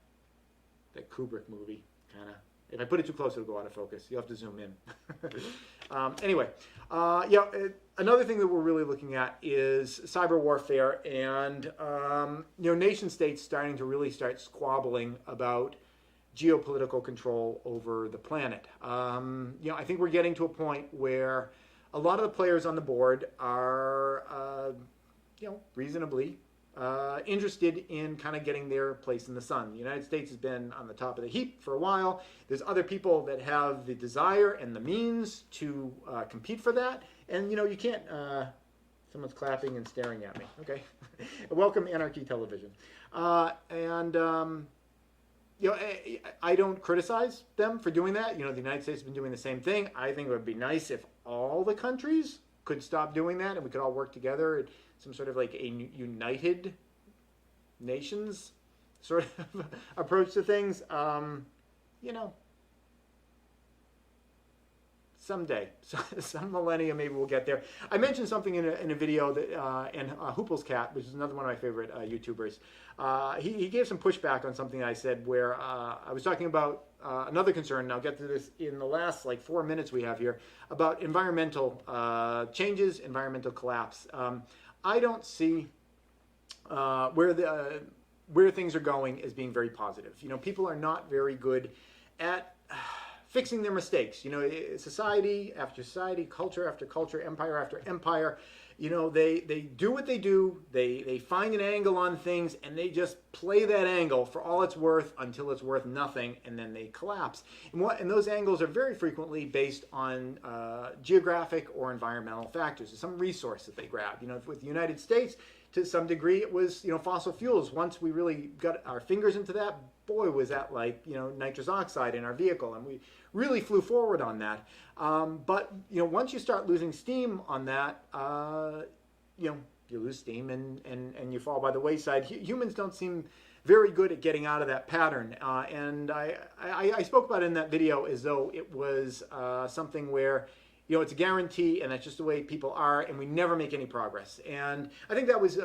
Kubrick movie, kind of. If I put it too close, it'll go out of focus. You'll have to zoom in. Anyway, another thing that we're really looking at is cyber warfare and, nation states starting to really start squabbling about geopolitical control over the planet. I think we're getting to a point where a lot of the players on the board are, reasonably interested in kind of getting their place in the sun. The United States has been on the top of the heap for a while. There's other people that have the desire and the means to compete for that. And, you can't... someone's clapping and staring at me. Okay. Welcome, Anarchy Television. I don't criticize them for doing that. The United States has been doing the same thing. I think it would be nice if all the countries could stop doing that and we could all work together. Some sort of like a United Nations sort of approach to things. Someday, some millennium, maybe we'll get there. I mentioned something in a video that, and Hoople's Cat, which is another one of my favorite YouTubers, he gave some pushback on something I said where I was talking about another concern, and I'll get to this in the last 4 minutes we have here, about environmental changes, environmental collapse. I don't see where things are going as being very positive. People are not very good at fixing their mistakes. Society after society, culture after culture, empire after empire, they do what they do. They find an angle on things and they just play that angle for all it's worth until it's worth nothing, and then they collapse. And those angles are very frequently based on geographic or environmental factors. There's some resource that they grab. With the United States, to some degree, it was fossil fuels. Once we really got our fingers into that, boy, was that like nitrous oxide in our vehicle, and we really flew forward on that. But once you start losing steam on that, you lose steam and you fall by the wayside. Humans don't seem very good at getting out of that pattern. And I spoke about it in that video as though it was something where it's a guarantee, and that's just the way people are, and we never make any progress. And I think that was,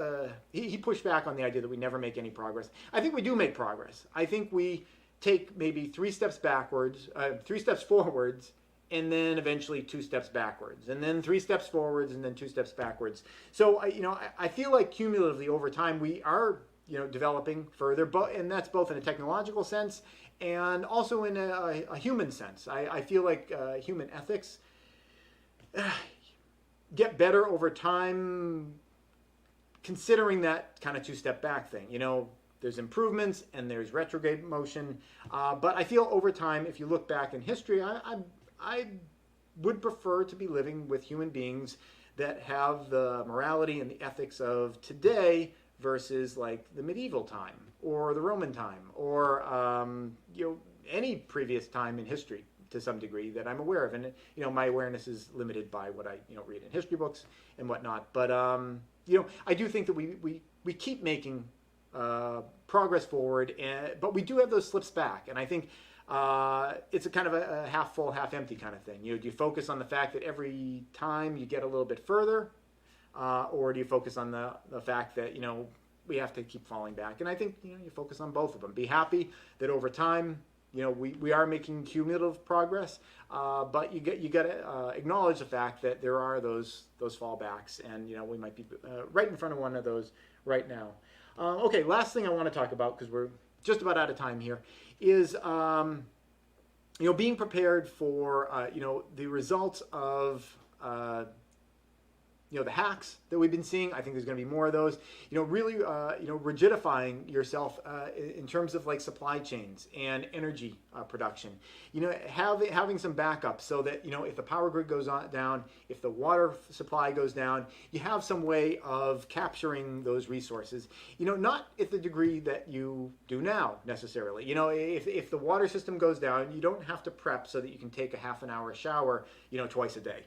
he pushed back on the idea that we never make any progress. I think we do make progress. I think we take maybe 3 steps backwards, 3 steps forwards, and then eventually 2 steps backwards, and then 3 steps forwards, and then 2 steps backwards. So, I feel like cumulatively over time we are, developing further, and that's both in a technological sense and also in a human sense. I feel like human ethics get better over time, considering that kind of 2-step back thing. There's improvements and there's retrograde motion, but I feel over time, if you look back in history, I would prefer to be living with human beings that have the morality and the ethics of today versus like the medieval time or the Roman time or any previous time in history, to some degree, that I'm aware of. And, my awareness is limited by what I, read in history books and whatnot. But, I do think that we keep making progress forward, but we do have those slips back. And I think it's a kind of a half full, half empty kind of thing. Do you focus on the fact that every time you get a little bit further, or do you focus on the fact that, we have to keep falling back? And I think, you focus on both of them. Be happy that over time, we are making cumulative progress, but you got to acknowledge the fact that there are those fallbacks, and we might be right in front of one of those right now. Okay, last thing I want to talk about, because we're just about out of time here, is being prepared for the results of the hacks that we've been seeing. I think there's going to be more of those. Really, rigidifying yourself in terms of like supply chains and energy production. Having some backup so that if the power grid goes down, if the water supply goes down, you have some way of capturing those resources. Not at the degree that you do now necessarily. If the water system goes down, you don't have to prep so that you can take a half an hour shower, twice a day.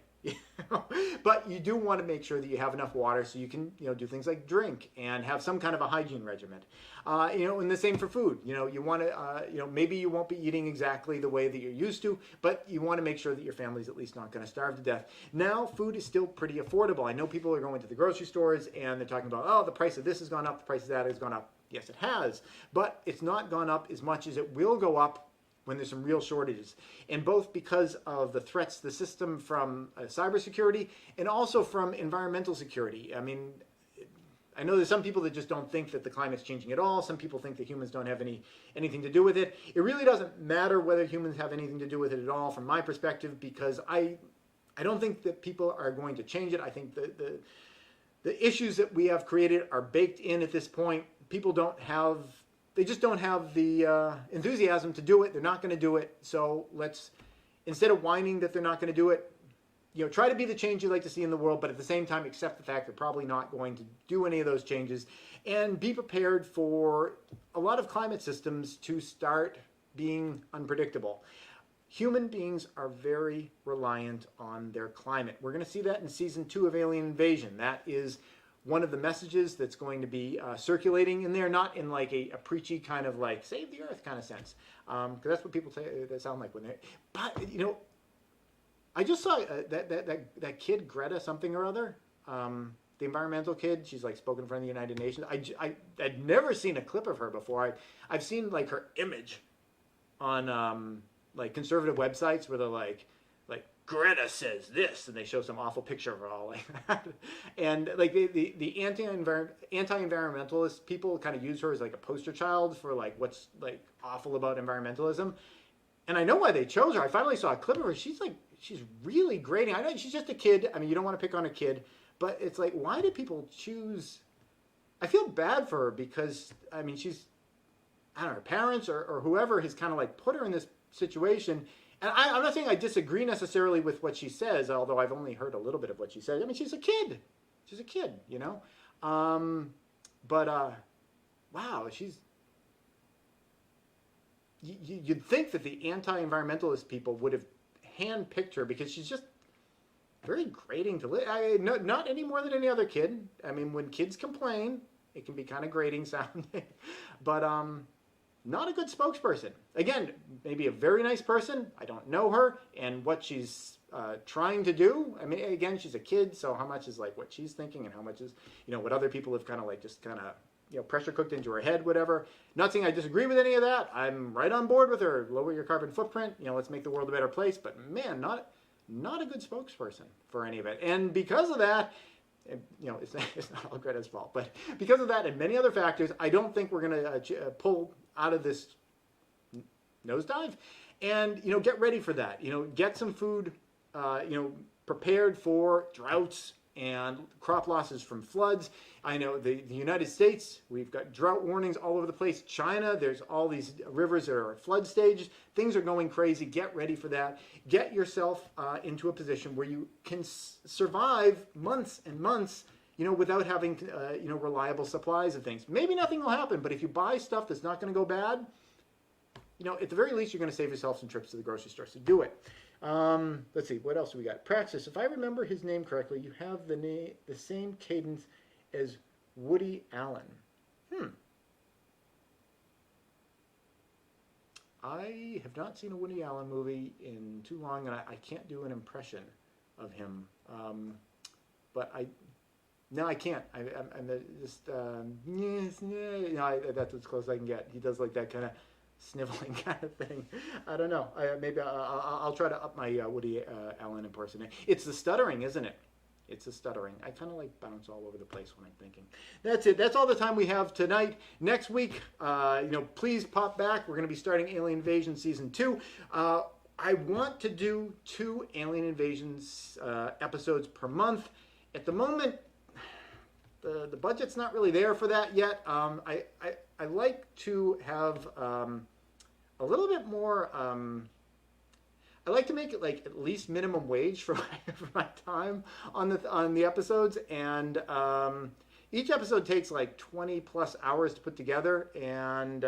But you do want to make sure that you have enough water so you can do things like drink and have some kind of a hygiene regimen. And the same for food. You want to maybe you won't be eating exactly the way that you're used to, but you want to make sure that your family's at least not going to starve to death. Now food is still pretty affordable. I know people are going to the grocery stores and they're talking about, oh, the price of this has gone up, the price of that has gone up. Yes, it has, but it's not gone up as much as it will go up when there's some real shortages, and both because of the threats to the system from cybersecurity and also from environmental security. I mean, I know there's some people that just don't think that the climate's changing at all. Some people think that humans don't have anything to do with it. It really doesn't matter whether humans have anything to do with it at all from my perspective, because I don't think that people are going to change it. I think the issues that we have created are baked in at this point. People just don't have the enthusiasm to do it. They're not going to do it. So let's, instead of whining that they're not going to do it, try to be the change you'd like to see in the world, but at the same time, accept the fact they're probably not going to do any of those changes, and be prepared for a lot of climate systems to start being unpredictable. Human beings are very reliant on their climate. We're going to see that in season 2 of Alien Invasion. That is one of the messages that's going to be circulating in there, not in like a preachy kind of like save the earth kind of sense, because that's what people say they sound like when they. But I just saw that kid Greta something or other, the environmental kid. She's like spoken in front of the United Nations. I'd never seen a clip of her before. I've seen like her image on like conservative websites where they're like Greta says this, and they show some awful picture of her all like that. And like the anti-environmentalist people kind of use her as like a poster child for like what's like awful about environmentalism. And I know why they chose her. I finally saw a clip of her. She's really grating. I know she's just a kid. I mean, you don't want to pick on a kid, but it's like, why do people choose? I feel bad for her because I mean, I don't know, her parents or whoever has kind of like put her in this situation. And I'm not saying I disagree necessarily with what she says, although I've only heard a little bit of what she says. I mean, she's a kid. She's a kid, wow, you'd think that the anti-environmentalist people would have handpicked her because she's just very grating to live. Not any more than any other kid. I mean, when kids complain, it can be kind of grating sounding. But not a good spokesperson. Again, maybe a very nice person. I don't know her and what she's trying to do. I mean, again, she's a kid, so how much is like what she's thinking and how much is, what other people have kind of like just kind of, pressure cooked into her head, whatever. Not saying I disagree with any of that. I'm right on board with her. Lower your carbon footprint. Let's make the world a better place. But man, not a good spokesperson for any of it. And because of that, it's not all Greta's fault, but because of that and many other factors, I don't think we're going to pull out of this nosedive. And get ready for that. Get some food, prepared for droughts and crop losses from floods. I know the United States, we've got drought warnings all over the place. China, there's all these rivers that are at flood stage. Things are going crazy. Get ready for that. Get yourself into a position where you can survive months and months, without having, reliable supplies of things. Maybe nothing will happen, but if you buy stuff that's not going to go bad, at the very least, you're going to save yourself some trips to the grocery store. So do it. Let's see, what else do we got? Praxis, if I remember his name correctly, you have the same cadence as Woody Allen. I have not seen a Woody Allen movie in too long, and I can't do an impression of him. No, I can't. I'm just, that's as close as I can get. He does like that kind of sniveling kind of thing. I don't know. Maybe I'll try to up my Woody Allen impersonation. It's the stuttering, isn't it? It's the stuttering. I kind of like bounce all over the place when I'm thinking. That's it. That's all the time we have tonight. Next week, please pop back. We're going to be starting Alien Invasion Season 2. I want to do 2 Alien Invasions episodes per month. at the moment, the budget's not really there for that yet. I like to have a little bit more. I like to make it like at least minimum wage for my time on the episodes, and each episode takes like 20 plus hours to put together, and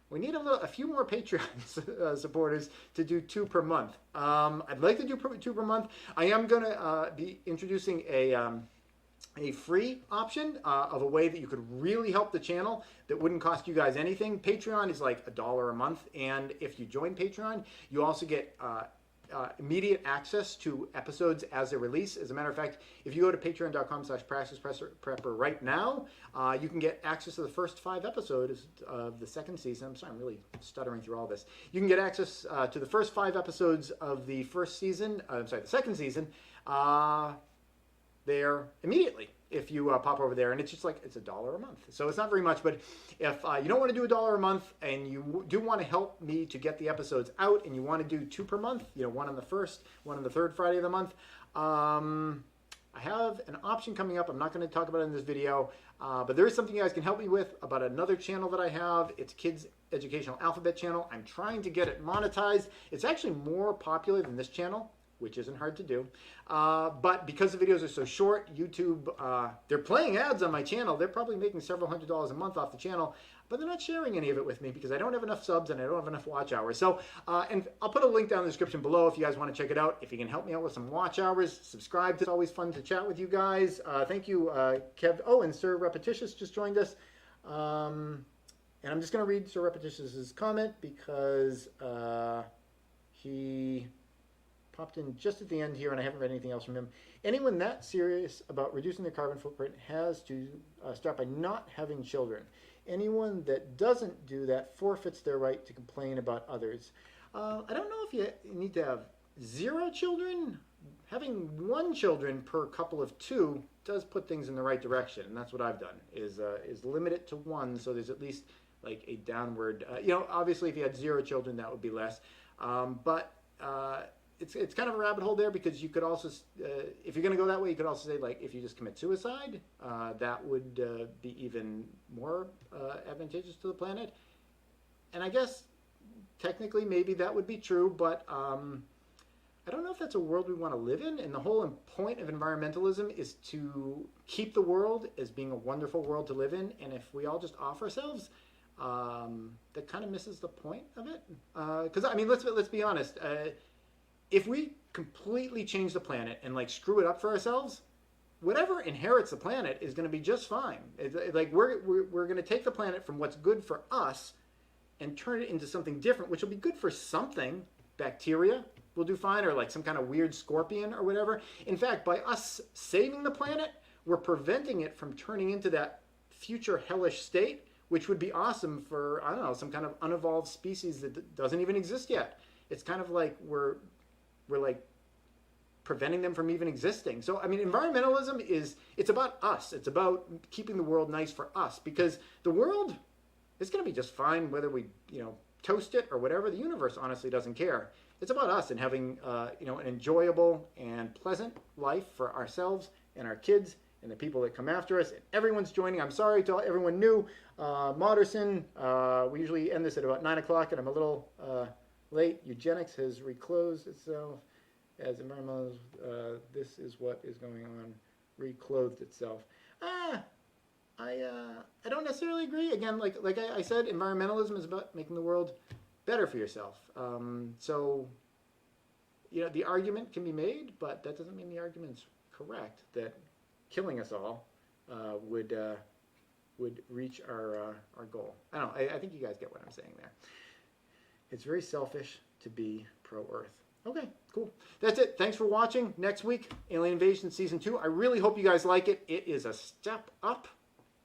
we need a few more Patreon supporters to do 2 per month. I'd like to do 2 per month. I am going to be introducing a free option of a way that you could really help the channel that wouldn't cost you guys anything. Patreon is like $1 a month, and if you join Patreon, you also get immediate access to episodes as they release. As a matter of fact, if you go to patreon.com/Praxis Prepper right now, you can get access to the first 5 episodes of the second season. I'm sorry, I'm really stuttering through all this. You can get access to the first 5 episodes of the the second season, there immediately if you pop over there, and it's just like it's $1 a month, so it's not very much. But if you don't want to do $1 a month and you do want to help me to get the episodes out, and you want to do 2 per month, one on the first, one on the third Friday of the month, I have an option coming up. I'm not going to talk about it in this video, but there is something you guys can help me with about another channel that I have. It's Kids Educational Alphabet channel. I'm trying to get it monetized. It's actually more popular than this channel, which isn't hard to do. But because the videos are so short, YouTube, they're playing ads on my channel. They're probably making several $100s a month off the channel, but they're not sharing any of it with me because I don't have enough subs and I don't have enough watch hours. So, and I'll put a link down in the description below if you guys want to check it out. If you can help me out with some watch hours, subscribe. It's always fun to chat with you guys. Thank you, Kev. Oh, and Sir Repetitious just joined us. And I'm just going to read Sir Repetitious's comment because he popped in just at the end here, and I haven't read anything else from him. Anyone that serious about reducing their carbon footprint has to start by not having children. Anyone that doesn't do that forfeits their right to complain about others. I don't know if you need to have 0 children. Having 1 children per couple of 2 does put things in the right direction, and that's what I've done, is limit it to 1, so there's at least like a downward, obviously if you had 0 children, that would be less. It's kind of a rabbit hole there, because you could also, if you're going to go that way, you could also say, like, if you just commit suicide, that would be even more advantageous to the planet. And I guess technically maybe that would be true, but I don't know if that's a world we want to live in. And the whole point of environmentalism is to keep the world as being a wonderful world to live in. And if we all just off ourselves, that kind of misses the point of it. Because I mean, let's be honest. If we completely change the planet and like screw it up for ourselves, whatever inherits the planet is going to be just fine. Like we're going to take the planet from what's good for us and turn it into something different, which will be good for something. Bacteria will do fine, or like some kind of weird scorpion or whatever. In fact, by us saving the planet, we're preventing it from turning into that future hellish state, which would be awesome for, I don't know, some kind of unevolved species that doesn't even exist yet. It's kind of like we're like preventing them from even existing. So, I mean, environmentalism it's about us. It's about keeping the world nice for us, because the world is going to be just fine whether we, toast it or whatever. The universe honestly doesn't care. It's about us and having, an enjoyable and pleasant life for ourselves and our kids and the people that come after us. And everyone's joining. I'm sorry to everyone new. Moderson, we usually end this at about 9 o'clock, and I'm a little late. Eugenics has reclosed itself as environmental. This is what is going on. Reclothed itself. I don't necessarily agree. Again, like I said, environmentalism is about making the world better for yourself. So, the argument can be made, but that doesn't mean the argument's correct. That killing us all would reach our goal. I don't know. I think you guys get what I'm saying there. It's very selfish to be pro-Earth. Okay, cool. That's it. Thanks for watching. Next week, Alien Invasion Season 2. I really hope you guys like it. It is a step up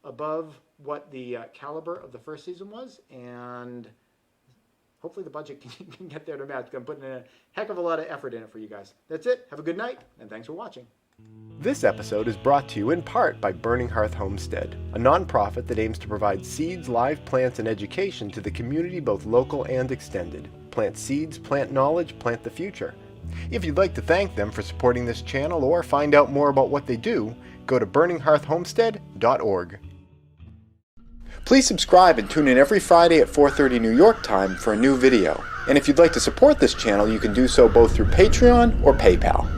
above what the caliber of the first season was, and hopefully the budget can get there to match. I'm putting in a heck of a lot of effort in it for you guys. That's it. Have a good night, and thanks for watching. This episode is brought to you in part by Burning Hearth Homestead, a nonprofit that aims to provide seeds, live plants, and education to the community, both local and extended. Plant seeds, plant knowledge, plant the future. If you'd like to thank them for supporting this channel or find out more about what they do, go to burninghearthhomestead.org. Please subscribe and tune in every Friday at 4:30 New York time for a new video. And if you'd like to support this channel, you can do so both through Patreon or PayPal.